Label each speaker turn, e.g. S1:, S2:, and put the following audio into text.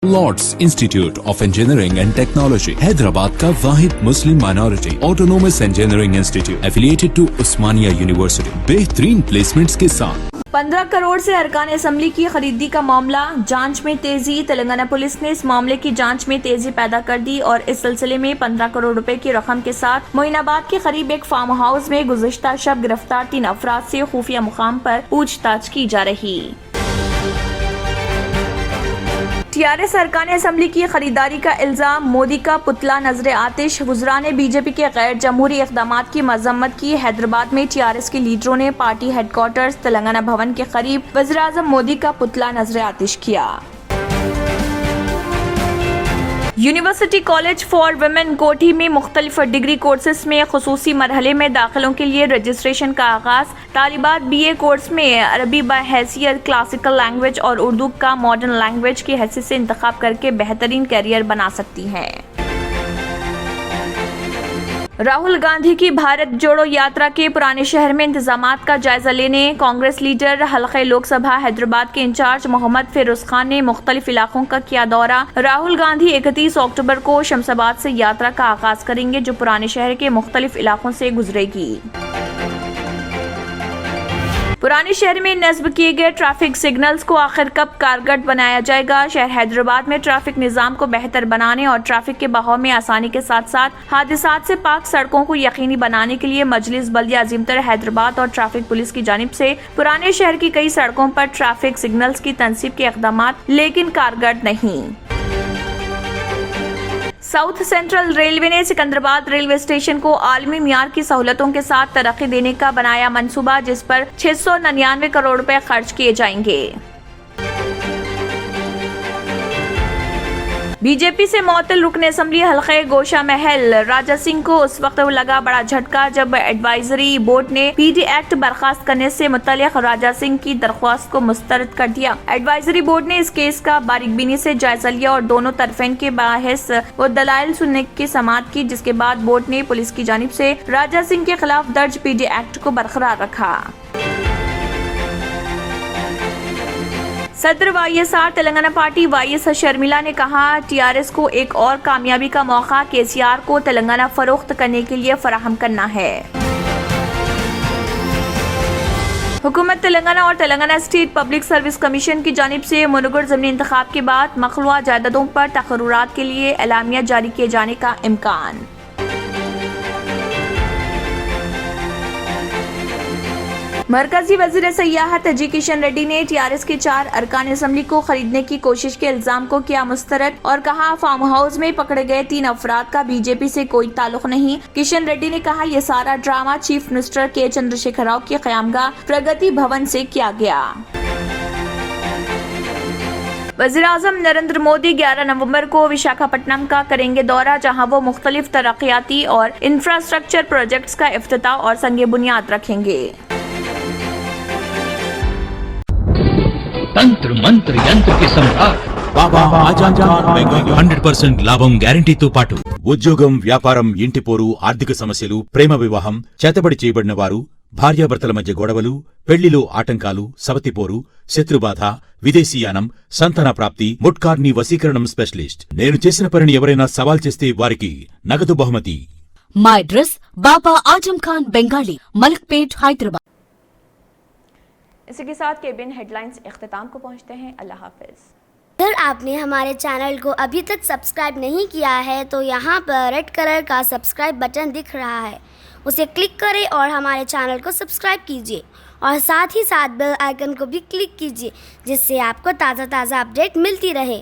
S1: Lord's institute of engineering and technology Hyderabad का वाहिद मुस्लिम minority autonomous engineering institute affiliated to Osmania university बेहतरीन placements के साथ
S2: 15 करोड़ से अरकान असम्बली की खरीदी का मामला जांच में तेजी। तेलंगाना पुलिस ने इस मामले की जांच में तेजी पैदा कर दी और इस सिलसिले में 15 करोड़ रुपए की रकम के साथ मोइनाबाद के करीब एक फार्म हाउस में गुज़िश्ता शब गिरफ्तार 3 अफराद से खुफिया मुकाम पर पूछताछ की जा रही। टीआरएस अरकान असम्बली की खरीदारी का इल्जाम, मोदी का पुतला नजर आतिश। वुज़रा ने बीजेपी के गैर जमहूरी इक़दामात की मजम्मत की। हैदराबाद में टीआरएस के लीडरों ने पार्टी हेडक्वार्टर्स तेलंगाना भवन के करीब वज़ीर आज़म मोदी का पुतला नजर आतिश किया। यूनिवर्सिटी कॉलेज फॉर वुमेन कोठी में मुख्तलिफ डिग्री कोर्सेस में खुसूसी मरहले में दाखिलों के लिए रजिस्ट्रेशन का आगाज। तालिबात बीए कोर्स में अरबी बहैसियत क्लासिकल लैंग्वेज और उर्दू का मॉडर्न लैंग्वेज की हैसियत से इंतखाब करके बेहतरीन कैरियर बना सकती हैं। राहुल गांधी की भारत जोड़ो यात्रा के पुराने शहर में इंतजामात का जायजा लेने कांग्रेस लीडर हल्के लोकसभा हैदराबाद के इंचार्ज मोहम्मद फिरोज खान ने मुख्तलिफ इलाकों का किया दौरा। राहुल गांधी 31 अक्टूबर को शमशाबाद से यात्रा का आगाज करेंगे जो पुराने शहर के मुख्तलिफ इलाकों से गुजरेगी। पुराने शहर में नस्ब किए गए ट्रैफिक सिग्नल्स को आखिर कब कारगर बनाया जाएगा। शहर हैदराबाद में ट्रैफिक निजाम को बेहतर बनाने और ट्रैफिक के बहाव में आसानी के साथ साथ हादसात से पाक सड़कों को यकीनी बनाने के लिए मजलिस बल्दिया अजीमतर हैदराबाद और ट्रैफिक पुलिस की जानिब से पुराने शहर की कई सड़कों पर ट्रैफिक सिग्नल्स की तनसीब के इक़दामात लेकिन कारगर नहीं। साउथ सेंट्रल रेलवे ने सिकंदराबाद रेलवे स्टेशन को आलमी मियार की सहूलतों के साथ तरक्की देने का बनाया मंसूबा जिस पर 699 करोड़ रुपए खर्च किए जाएंगे। बीजेपी से मुअत्तल रुकन असम्बली हल्के गोशा महल राजा सिंह को उस वक्त लगा बड़ा झटका जब एडवाइजरी बोर्ड ने पीडी एक्ट बर्खास्त करने से मुतल्लिक राजा सिंह की दरख्वास्त को मुस्तरद कर दिया। एडवाइजरी बोर्ड ने इस केस का बारीकबीनी से जायजा लिया और दोनों तरफेन के बाहिस व दलाइल सुनने की समाअत की, जिसके बाद बोर्ड ने पुलिस की जानिब से राजा सिंह के खिलाफ दर्ज पीडी एक्ट को बरकरार रखा। सदर वाईएसआर तेलंगाना पार्टी वाईएस शर्मिला ने कहा टीआरएस को एक और कामयाबी का मौका केसीआर को तेलंगाना फरोख्त करने के लिए फराहम करना है। हुकूमत तेलंगाना और Telangana state public service commission की जानिब से मुनगर ज़मीनी इंतखाब के बाद मखलूआ जायदादों पर तकर्रुरात के लिए एलामिया जारी किए जाने का इम्कान। मरकजी वजीर सयाहत जी किशन रेड्डी ने टीआरएस के 4 अरकान असम्बली को खरीदने की कोशिश के इल्जाम को किया मुस्तरद और कहा फार्म हाउस में पकड़े गए 3 अफराद का बीजेपी से कोई ताल्लुक नहीं। किशन रेड्डी ने कहा यह सारा ड्रामा चीफ मिनिस्टर के चंद्रशेखर राव की क़यामगाह प्रगति भवन से किया गया। वज़ीर आज़म नरेंद्र मोदी 11 नवंबर को विशाखापट्टनम का करेंगे दौरा जहां वो मुख्तलिफ तरक्याती और इंफ्रास्ट्रक्चर प्रोजेक्ट्स का इफ्तिताह और संगे बुनियाद रखेंगे।
S3: తంత్ర మంత్ర యంత్ర కి సంరాట్
S4: బాబా ఆజాం ఖాన్ బెంగాలీ
S3: 100% లాభం గ్యారంటీతో పాటు
S4: ఉద్యోగం, వ్యాపారం, ఇంటి పోరు, ఆర్థిక సమస్యలు, ప్రేమ వివాహం, చేతబడి చేయబడిన వారు, భార్యాభర్తల మధ్య గొడవలు, పెళ్లిలో ఆటంకాలు, సవతిపోరు, శత్రుబాధ, విదేశీయానం, సంతాన ప్రాప్తి, ముట్కార్ని వశీకరణం స్పెషలిస్ట్. నేను చేసిన పనిని ఎవరైనా సవాల్ చేస్తే వారికి నగదు బహుమతి.
S5: మా అడ్రస్ బాబా ఆజం ఖాన్ బెంగాలీ, మలక్పేట్, हैदराबाद।
S2: इसी के साथ केबिन हेडलाइंस इख्तिताम को पहुंचते हैं। अल्लाह हाफिज।
S6: अगर आपने हमारे चैनल को अभी तक सब्सक्राइब नहीं किया है तो यहाँ पर रेड कलर का सब्सक्राइब बटन दिख रहा है, उसे क्लिक करें और हमारे चैनल को सब्सक्राइब कीजिए और साथ ही साथ बेल आइकन को भी क्लिक कीजिए जिससे आपको ताज़ा अपडेट मिलती रहे।